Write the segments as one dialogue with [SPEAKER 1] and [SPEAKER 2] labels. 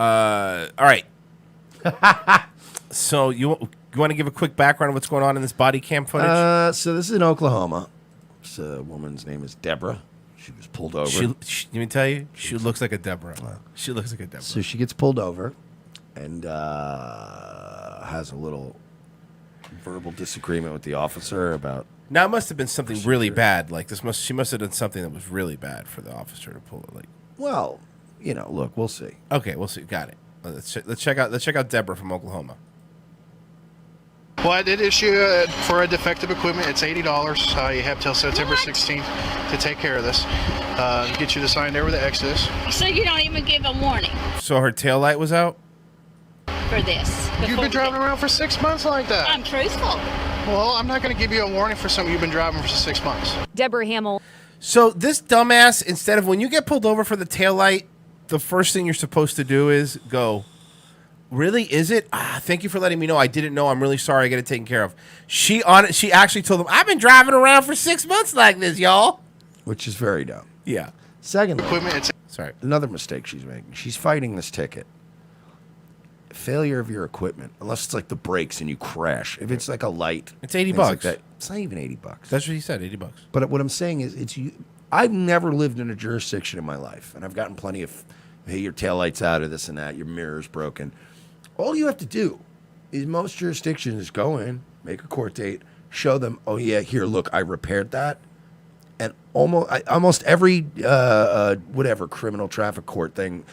[SPEAKER 1] All right. So you want to give a quick background of what's going on in this body cam footage?
[SPEAKER 2] So this is in Oklahoma. This woman's name is Deborah. She was pulled over.
[SPEAKER 1] Let me tell you, she looks like a Deborah. She looks like a Deborah.
[SPEAKER 2] So she gets pulled over and has a little verbal disagreement with the officer about.
[SPEAKER 1] Now it must have been something really bad. Like she must have done something that was really bad for the officer to pull it. Like,
[SPEAKER 2] well, look, we'll see.
[SPEAKER 1] Okay, we'll see. Got it. Let's check out Deborah from Oklahoma.
[SPEAKER 3] Well, I did issue for a defective equipment. It's $80. You have till September 16th to take care of this. Get you to sign there with the Exodus.
[SPEAKER 4] So you don't even give a warning
[SPEAKER 1] So her tail light was out?
[SPEAKER 4] for this?
[SPEAKER 3] You've been driving around for 6 months like that.
[SPEAKER 4] I'm truthful.
[SPEAKER 3] Well, I'm not going to give you a warning for something you've been driving for 6 months.
[SPEAKER 5] Deborah Hamill.
[SPEAKER 1] So this dumbass, instead of when you get pulled over for the tail light, the first thing you're supposed to do is go, really, is it? Thank you for letting me know. I didn't know. I'm really sorry. I get it taken care of. She actually told them, I've been driving around for 6 months like this, y'all.
[SPEAKER 2] Which is very dumb.
[SPEAKER 1] Yeah.
[SPEAKER 2] Second,
[SPEAKER 1] sorry.
[SPEAKER 2] Another mistake she's making. She's fighting this ticket. Failure of your equipment, unless it's like the brakes and you crash. If it's like a light,
[SPEAKER 1] it's $80.
[SPEAKER 2] Like that, it's not even $80.
[SPEAKER 1] That's what he said, $80.
[SPEAKER 2] But what I'm saying is, I've never lived in a jurisdiction in my life, and I've gotten plenty of, hey, your taillight's out of this and that, your mirror's broken. All you have to do is most jurisdictions go in, make a court date, show them, oh yeah, here, look, I repaired that. And almost every whatever criminal traffic court thing,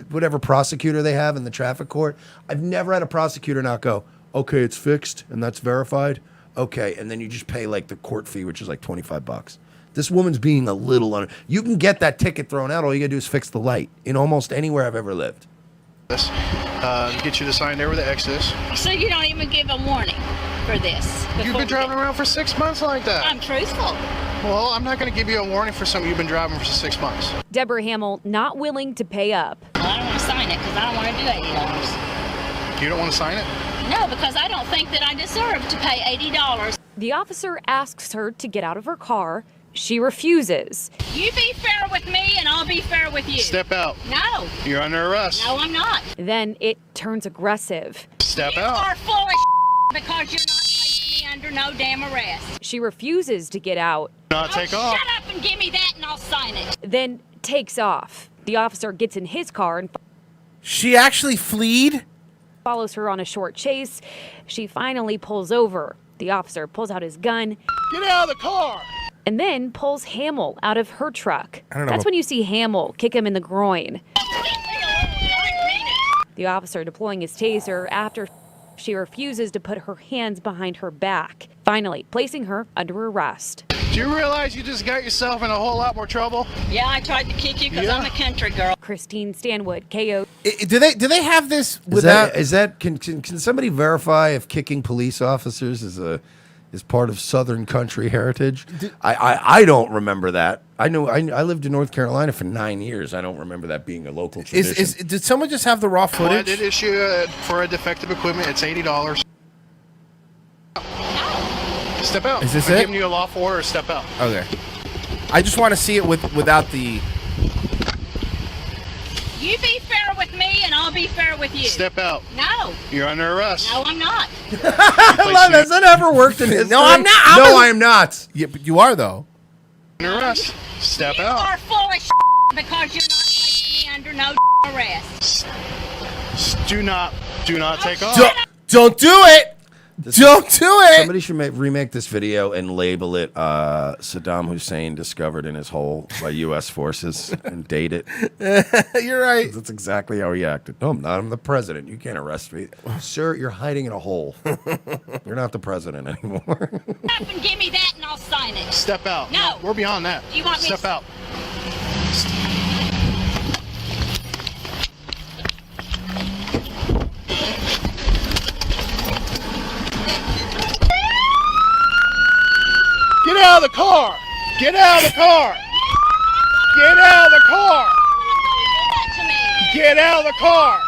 [SPEAKER 2] whatever prosecutor they have in the traffic court, I've never had a prosecutor not go, okay, it's fixed and that's verified. Okay, and then you just pay like the court fee, which is like $25. This woman's being a little you can get that ticket thrown out. All you gotta do is fix the light in almost anywhere I've ever lived.
[SPEAKER 3] Get you to sign there with the Exodus.
[SPEAKER 4] So you don't even give a warning for this?
[SPEAKER 3] You've been driving around for 6 months like that.
[SPEAKER 4] I'm truthful.
[SPEAKER 3] Well, I'm not going to give you a warning for something you've been driving for 6 months.
[SPEAKER 5] Deborah Hamill not willing to pay up.
[SPEAKER 4] Well, I don't want to sign it because I don't want to do $80.
[SPEAKER 3] You don't want to sign it?
[SPEAKER 4] No, because I don't think that I deserve to pay $80.
[SPEAKER 5] The officer asks her to get out of her car. She refuses.
[SPEAKER 4] You be fair with me and I'll be fair with you.
[SPEAKER 3] Step out.
[SPEAKER 4] No.
[SPEAKER 3] You're under arrest.
[SPEAKER 4] No, I'm not.
[SPEAKER 5] Then it turns aggressive.
[SPEAKER 3] Step
[SPEAKER 4] You
[SPEAKER 3] out.
[SPEAKER 4] are full of because you're not placing me under no damn arrest.
[SPEAKER 5] She refuses to get out.
[SPEAKER 3] Not take off.
[SPEAKER 4] Shut up and give me that and I'll sign it.
[SPEAKER 5] Then takes off. The officer gets in his car and
[SPEAKER 1] she actually fled?
[SPEAKER 5] Follows her on a short chase. She finally pulls over. The officer pulls out his gun.
[SPEAKER 3] Get out of the car!
[SPEAKER 5] And then pulls Hamill out of her truck.
[SPEAKER 1] I don't know.
[SPEAKER 5] That's when you see Hamill kick him in the groin. The officer deploying his taser after she refuses to put her hands behind her back, finally placing her under arrest.
[SPEAKER 3] Do you realize you just got yourself in a whole lot more trouble?
[SPEAKER 4] Yeah, I tried to kick you because I'm a country girl.
[SPEAKER 5] Christine Stanwood, KO.
[SPEAKER 1] Do they have this without?
[SPEAKER 2] Can somebody verify if kicking police officers is part of Southern country heritage? I don't remember that. I lived in North Carolina for 9 years. I don't remember that being a local tradition.
[SPEAKER 1] Did someone just have the raw footage?
[SPEAKER 3] Well, I did issue for a defective equipment. It's $80. Step out.
[SPEAKER 1] Is this
[SPEAKER 3] I'm
[SPEAKER 1] it?
[SPEAKER 3] giving you a lawful order. Step out.
[SPEAKER 1] Okay. I just want to see it without the.
[SPEAKER 4] You be fair with me and I'll be fair with you.
[SPEAKER 3] Step out.
[SPEAKER 4] No.
[SPEAKER 3] You're under arrest.
[SPEAKER 4] No, I'm not.
[SPEAKER 2] Has that ever worked in history?
[SPEAKER 1] No, I'm not.
[SPEAKER 2] No, I am not.
[SPEAKER 1] Yeah, but you are though.
[SPEAKER 3] Under arrest. Step
[SPEAKER 4] You
[SPEAKER 3] out.
[SPEAKER 4] are full of because you're not placing me under no arrest.
[SPEAKER 3] Do not take off.
[SPEAKER 1] Don't do it. Don't do it.
[SPEAKER 2] Somebody should remake this video and label it Saddam Hussein discovered in his hole by U.S. forces and date it.
[SPEAKER 1] You're right.
[SPEAKER 2] That's exactly how he acted. No, I'm not. I'm the president. You can't arrest me. Sir, you're hiding in a hole. You're not the president anymore.
[SPEAKER 4] Stop and give me that and I'll sign it.
[SPEAKER 3] Step out.
[SPEAKER 4] No.
[SPEAKER 3] We're beyond that.
[SPEAKER 4] You want me
[SPEAKER 3] Step
[SPEAKER 4] to-
[SPEAKER 3] out. Get out of the car! Get out of the car! Get out of the car! Get out of the car!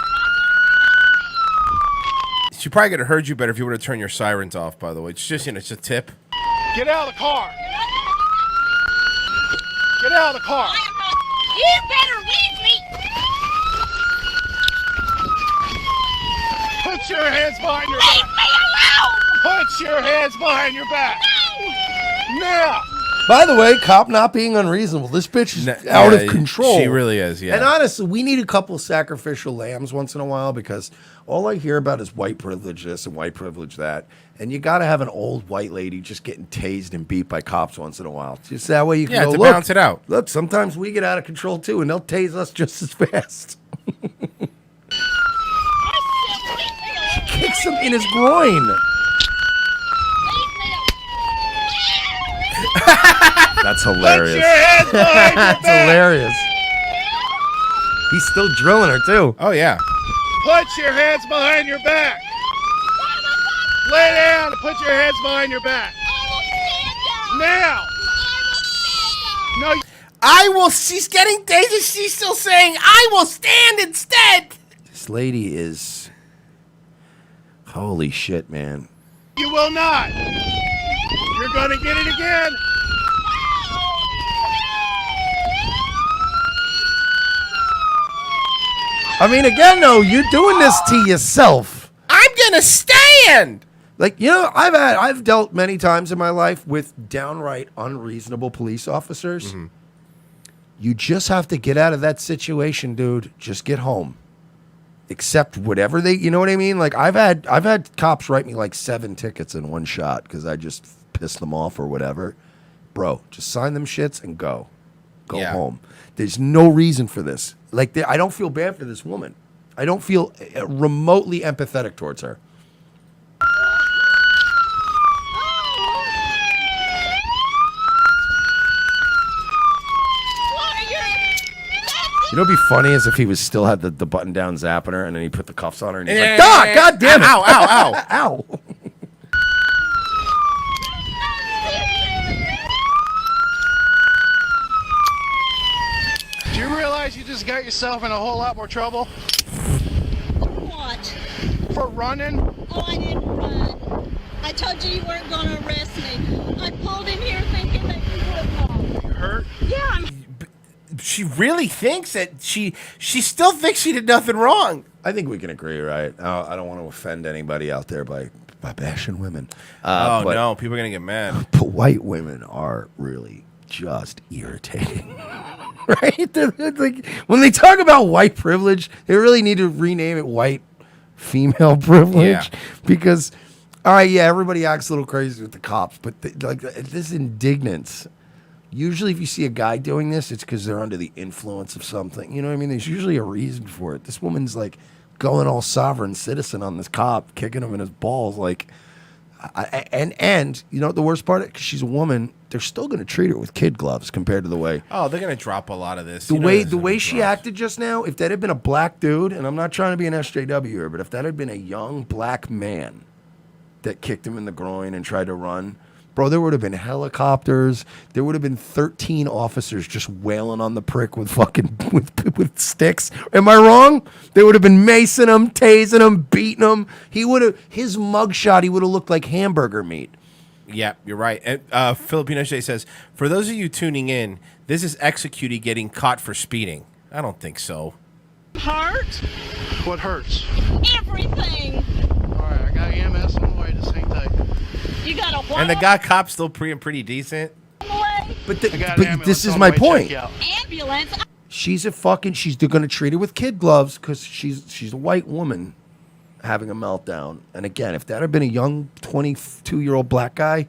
[SPEAKER 1] She probably could have heard you better if you would have turned your sirens off. By the way, it's just it's a tip.
[SPEAKER 3] Get out of the car! Get out of the car!
[SPEAKER 4] You better leave me.
[SPEAKER 3] your hands behind your back.
[SPEAKER 4] Leave me alone!
[SPEAKER 3] Put your hands behind your back. Now.
[SPEAKER 2] By the way, cop not being unreasonable. This bitch is out of control.
[SPEAKER 1] She really is, yeah.
[SPEAKER 2] And honestly, we need a couple sacrificial lambs once in a while because all I hear about is white privilege this and white privilege that. And you got to have an old white lady just getting tased and beat by cops once in a while. Just that way you can go,
[SPEAKER 1] to
[SPEAKER 2] look,
[SPEAKER 1] balance it out.
[SPEAKER 2] Look, sometimes we get out of control too, and they'll tase us just as fast. Kicks him in his groin. That's hilarious.
[SPEAKER 3] Put your hands behind your
[SPEAKER 2] That's
[SPEAKER 3] back.
[SPEAKER 2] hilarious. He's still drilling her too.
[SPEAKER 1] Oh, yeah.
[SPEAKER 3] Put your hands behind your back. Lay down and put your hands behind your back. Now. No.
[SPEAKER 1] She's getting tased. She's still saying, I will stand instead.
[SPEAKER 2] This lady is. Holy shit, man.
[SPEAKER 3] You will not. You're going to get it again.
[SPEAKER 2] I mean, again, though, you're doing this to yourself.
[SPEAKER 1] I'm going to stand.
[SPEAKER 2] Like, you know, I've dealt many times in my life with downright unreasonable police officers.
[SPEAKER 1] Mm-hmm.
[SPEAKER 2] You just have to get out of that situation, dude. Just get home. Accept whatever they, you know what I mean? Like I've had cops write me like 7 tickets in one shot because I just pissed them off or whatever. Bro, just sign them shits and go home. There's no reason for this. Like I don't feel bad for this woman. I don't feel remotely empathetic towards her. You know what'd be funny is if he was still had the button down zapping her and then he put the cuffs on her and he's like, God damn it.
[SPEAKER 1] Ow, ow, ow.
[SPEAKER 2] Ow.
[SPEAKER 3] Do you realize you just got yourself in a whole lot more trouble
[SPEAKER 4] What?
[SPEAKER 3] for running?
[SPEAKER 4] Oh, I didn't run. I told you you weren't going to arrest me. I pulled him here thinking that you would know.
[SPEAKER 3] You hurt?
[SPEAKER 4] Yeah, I'm...
[SPEAKER 1] She really thinks that she still thinks she did nothing wrong.
[SPEAKER 2] I think we can agree, right? I don't want to offend anybody out there by bashing women.
[SPEAKER 1] Oh,
[SPEAKER 2] but,
[SPEAKER 1] no. People are going to get mad.
[SPEAKER 2] But white women are really just irritating. Right? They're like, when they talk about white privilege, they really need to rename it white female privilege.
[SPEAKER 1] Yeah.
[SPEAKER 2] Because, all right, yeah, everybody acts a little crazy with the cops, but like this indignance. Usually if you see a guy doing this, it's because they're under the influence of something. You know what I mean? There's usually a reason for it. This woman's like going all sovereign citizen on this cop, kicking him in his balls. Like, and you know what the worst part? Because she's a woman, they're still going to treat her with kid gloves compared to the way.
[SPEAKER 1] Oh, they're going to drop a lot of this.
[SPEAKER 2] The way she acted just now, if that had been a black dude, and I'm not trying to be an SJW here, but if that had been a young black man that kicked him in the groin and tried to run, bro, there would have been helicopters. There would have been 13 officers just wailing on the prick with fucking with sticks. Am I wrong? They would have been macing him, tasing him, beating him. His mugshot, he would have looked like hamburger meat.
[SPEAKER 1] Yeah, you're right. And Filipino Shay says, for those of you tuning in, this is Executee getting caught for speeding. I don't think so.
[SPEAKER 4] Hurt?
[SPEAKER 3] What hurts?
[SPEAKER 4] Everything.
[SPEAKER 3] All right, I got EMS on the way. Just hang tight.
[SPEAKER 4] You got a what?
[SPEAKER 1] And the guy cop's still pretty decent.
[SPEAKER 2] But
[SPEAKER 3] I got an ambulance
[SPEAKER 2] this is
[SPEAKER 3] on
[SPEAKER 2] my
[SPEAKER 3] the way to
[SPEAKER 2] point.
[SPEAKER 3] check you out.
[SPEAKER 4] Ambulance?
[SPEAKER 2] She's going to treat her with kid gloves because she's a white woman having a meltdown. And again, if that had been a young 22-year-old black guy.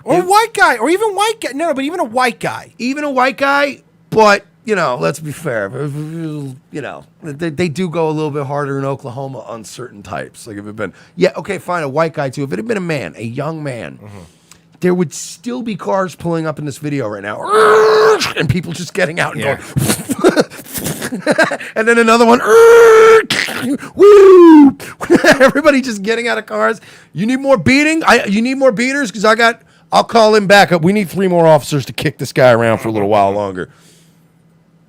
[SPEAKER 1] Or a white guy. Or even white guy. No, but even a white guy.
[SPEAKER 2] Even a white guy, but, you know, let's be fair. You know, they do go a little bit harder in Oklahoma on certain types. Like if it had been, yeah, okay, fine, a white guy too. If it had been a man, a young man, there would still be cars pulling up in this video right now. And people just getting out and going. And then another one. Woo! Everybody just getting out of cars. You need more beating? You need more beaters? Because I'll call him back up. We need 3 more officers to kick this guy around for a little while longer.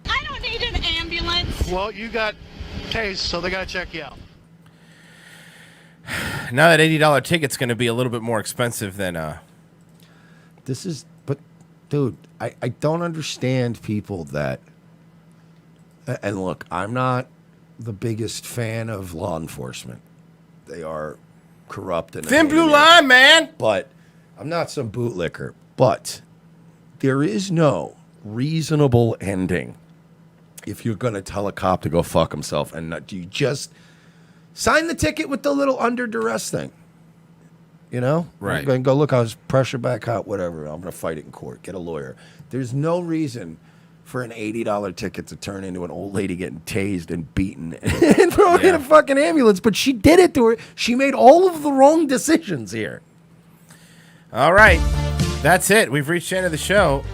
[SPEAKER 4] I don't need an ambulance.
[SPEAKER 3] Well, you got tased, so they got to check you out.
[SPEAKER 1] Now that $80 ticket's going to be a little bit more expensive than...
[SPEAKER 2] But, dude, I don't understand people that... And look, I'm not the biggest fan of law enforcement. They are corrupt and
[SPEAKER 1] Thin blue line, man.
[SPEAKER 2] But I'm not some bootlicker. But there is no reasonable ending if you're going to tell a cop to go fuck himself and not, you just sign the ticket with the little under duress thing. You know?
[SPEAKER 1] Right.
[SPEAKER 2] I'm going to go, look, I was pressure back hot, whatever. I'm going to fight it in court. Get a lawyer. There's no reason for an $80 ticket to turn into an old lady getting tased and beaten and thrown in a fucking ambulance. But she did it to her. She made all of the wrong decisions here.
[SPEAKER 1] All right. That's it. We've reached the end of the show.